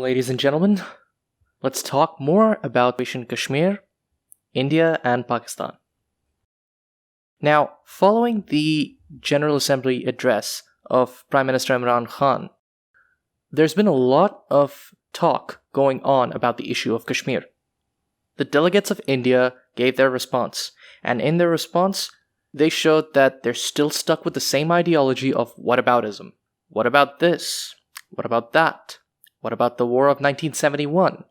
ladies and gentlemen. Let's talk more about Kashmir, India, and Pakistan. Now, following the General Assembly address of Prime Minister Imran Khan, there's been a lot of talk going on about the issue of Kashmir. The delegates of India gave their response, and in their response, they showed that they're still stuck with the same ideology of whataboutism. What about this? What about that? What about the war of 1971?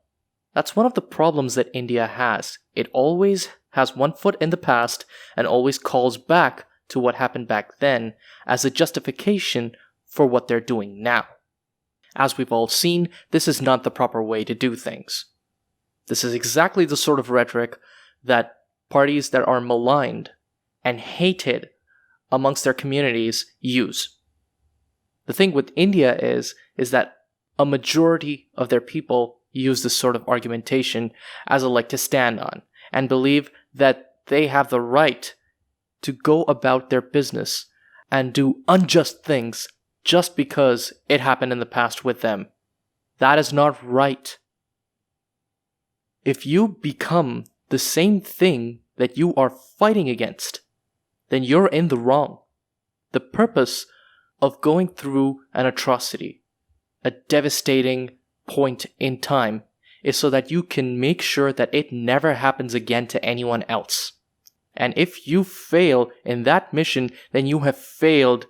That's one of the problems that India has. It always has one foot in the past and always calls back to what happened back then as a justification for what they're doing now. As we've all seen, this is not the proper way to do things. This is exactly the sort of rhetoric that parties that are maligned and hated amongst their communities use. The thing with India is that a majority of their people use this sort of argumentation as a leg to stand on and believe that they have the right to go about their business and do unjust things just because it happened in the past with them. That is not right. If you become the same thing that you are fighting against, then you're in the wrong. The purpose of going through an atrocity, a devastating point in time, is so that you can make sure that it never happens again to anyone else. And if you fail in that mission, then you have failed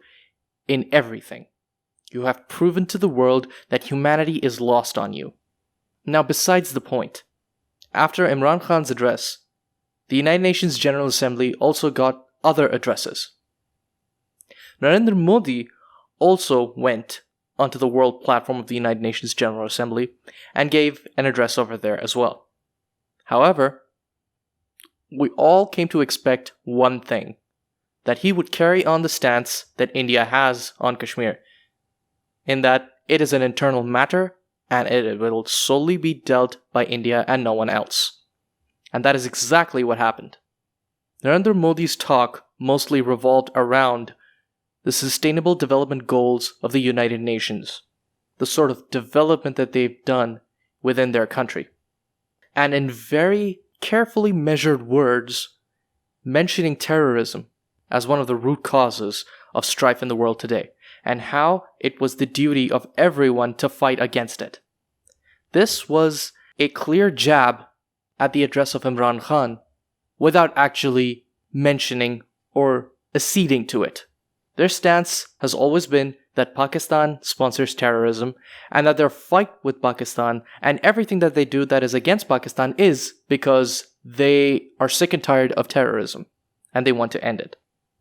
in everything. You have proven to the world that humanity is lost on you. Now, besides the point, after Imran Khan's address, the United Nations General Assembly also got other addresses. Narendra Modi also went onto the world platform of the United Nations General Assembly and gave an address over there as well. However, we all came to expect one thing, that he would carry on the stance that India has on Kashmir, in that it is an internal matter and it will solely be dealt by India and no one else. And that is exactly what happened. Narendra Modi's talk mostly revolved around the Sustainable Development Goals of the United Nations, the sort of development that they've done within their country. And in very carefully measured words, mentioning terrorism as one of the root causes of strife in the world today, and how it was the duty of everyone to fight against it. This was a clear jab at the address of Imran Khan without actually mentioning or acceding to it. Their stance has always been that Pakistan sponsors terrorism and that their fight with Pakistan and everything that they do that is against Pakistan is because they are sick and tired of terrorism and they want to end it.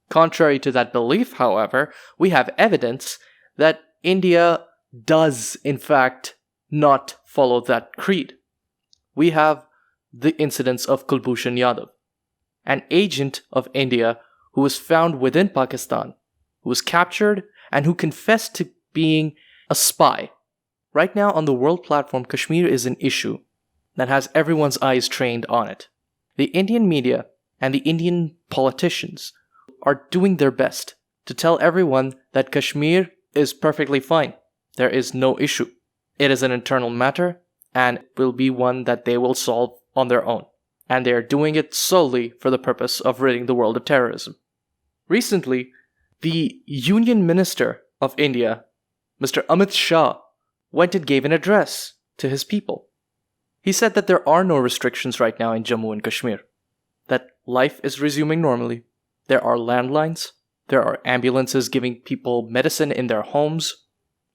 Contrary to that belief, however, we have evidence that India does, in fact, not follow that creed. We have the incidents of Kulbhushan Yadav, an agent of India who was found within Pakistan, who was captured, and who confessed to being a spy. Right now on the world platform, Kashmir is an issue that has everyone's eyes trained on it. The Indian media and the Indian politicians are doing their best to tell everyone that Kashmir is perfectly fine. There is no issue. It is an internal matter and will be one that they will solve on their own. And they are doing it solely for the purpose of ridding the world of terrorism. Recently, the Union Minister of India, Mr. Amit Shah, went and gave an address to his people. He said that there are no restrictions right now in Jammu and Kashmir, that life is resuming normally. There are landlines, there are ambulances giving people medicine in their homes.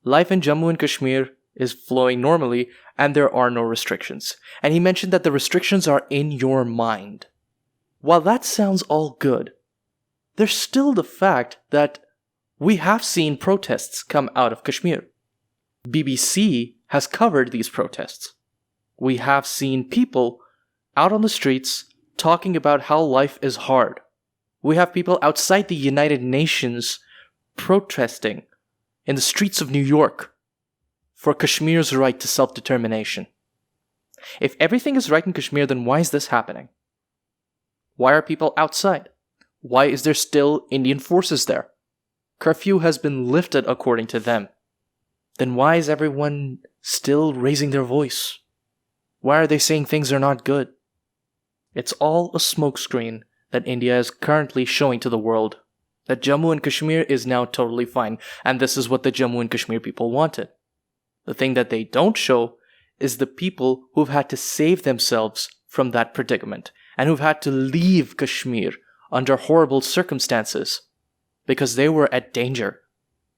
Life in Jammu and Kashmir is flowing normally and there are no restrictions. And he mentioned that the restrictions are in your mind. While that sounds all good, there's still the fact that we have seen protests come out of Kashmir. BBC has covered these protests. We have seen people out on the streets talking about how life is hard. We have people outside the United Nations protesting in the streets of New York for Kashmir's right to self-determination. If everything is right in Kashmir, then why is this happening? Why are people outside? Why is there still Indian forces there? Curfew has been lifted according to them. Then why is everyone still raising their voice? Why are they saying things are not good? It's all a smokescreen that India is currently showing to the world. That Jammu and Kashmir is now totally fine, and this is what the Jammu and Kashmir people wanted. The thing that they don't show is the people who've had to save themselves from that predicament, and who've had to leave Kashmir under horrible circumstances because they were at danger.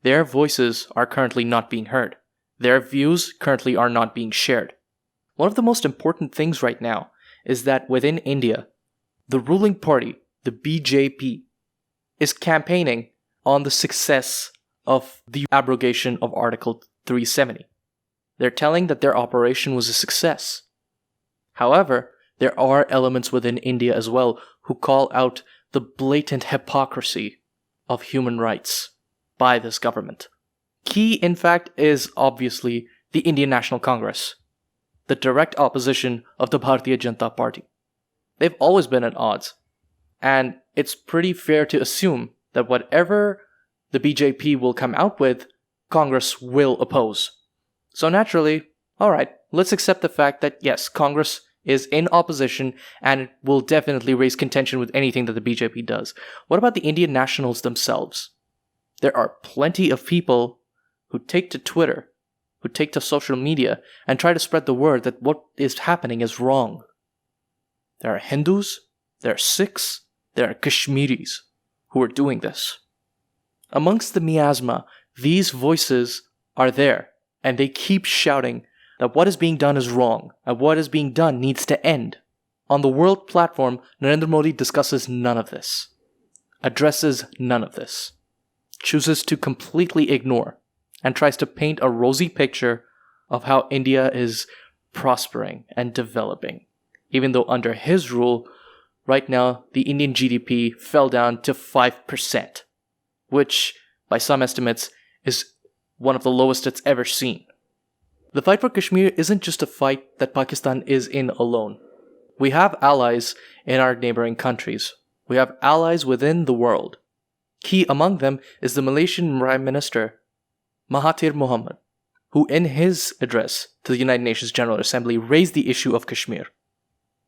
Their voices are currently not being heard. Their views currently are not being shared. One of the most important things right now is that within India, the ruling party, the BJP, is campaigning on the success of the abrogation of Article 370. They're telling that their operation was a success. However, there are elements within India as well who call out the blatant hypocrisy of human rights by this government. Key, in fact, is obviously the Indian National Congress, the direct opposition of the Bharatiya Janata Party. They've always been at odds, and it's pretty fair to assume that whatever the BJP will come out with, Congress will oppose. So naturally, alright, let's accept the fact that yes, Congress is in opposition and it will definitely raise contention with anything that the BJP does. What about the Indian nationals themselves? There are plenty of people who take to Twitter, who take to social media, and try to spread the word that what is happening is wrong. There are Hindus, there are Sikhs, there are Kashmiris who are doing this. Amongst the miasma, these voices are there, and they keep shouting that what is being done is wrong, and what is being done needs to end. On the world platform, Narendra Modi discusses none of this, addresses none of this, chooses to completely ignore, and tries to paint a rosy picture of how India is prospering and developing, even though under his rule, right now, the Indian GDP fell down to 5%, which, by some estimates, is one of the lowest it's ever seen. The fight for Kashmir isn't just a fight that Pakistan is in alone. We have allies in our neighboring countries. We have allies within the world. Key among them is the Malaysian Prime Minister, Mahathir Mohamad, who in his address to the United Nations General Assembly raised the issue of Kashmir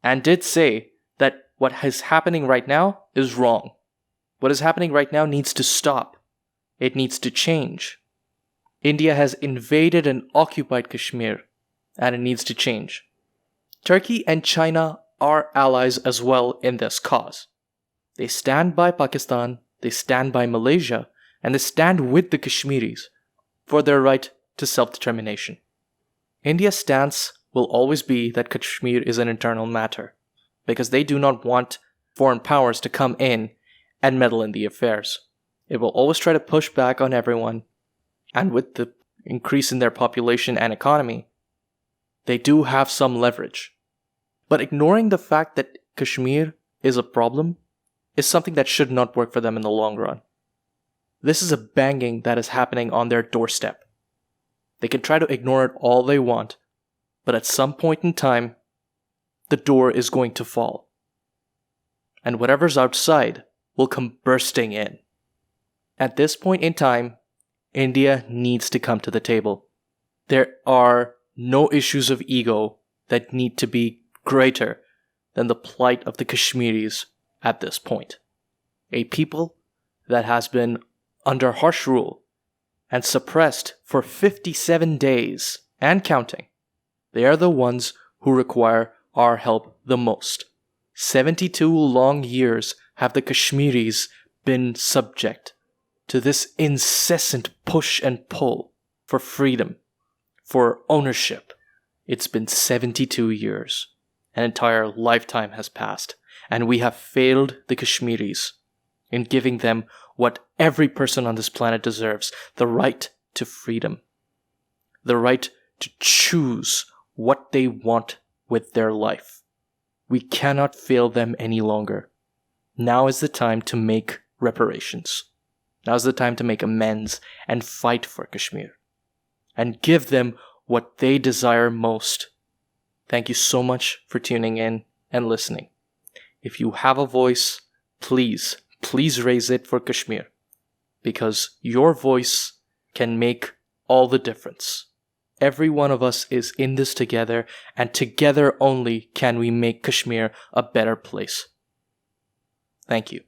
and did say that what is happening right now is wrong. What is happening right now needs to stop. It needs to change. India has invaded and occupied Kashmir, and it needs to change. Turkey and China are allies as well in this cause. They stand by Pakistan, they stand by Malaysia, and they stand with the Kashmiris for their right to self-determination. India's stance will always be that Kashmir is an internal matter, because they do not want foreign powers to come in and meddle in the affairs. It will always try to push back on everyone, and with the increase in their population and economy, they do have some leverage. But ignoring the fact that Kashmir is a problem is something that should not work for them in the long run. This is a banging that is happening on their doorstep. They can try to ignore it all they want, but at some point in time, the door is going to fall. And whatever's outside will come bursting in. At this point in time, India needs to come to the table. There are no issues of ego that need to be greater than the plight of the Kashmiris at this point. A people that has been under harsh rule and suppressed for 57 days and counting. They are the ones who require our help the most. 72 long years have the Kashmiris been subject to this incessant push and pull for freedom, for ownership. It's been 72 years. An entire lifetime has passed, and we have failed the Kashmiris in giving them what every person on this planet deserves, the right to freedom, the right to choose what they want with their life. We cannot fail them any longer. Now is the time to make reparations. Now is the time to make amends and fight for Kashmir and give them what they desire most. Thank you so much for tuning in and listening. If you have a voice, please raise it for Kashmir, because your voice can make all the difference. Every one of us is in this together, and together only can we make Kashmir a better place. Thank you.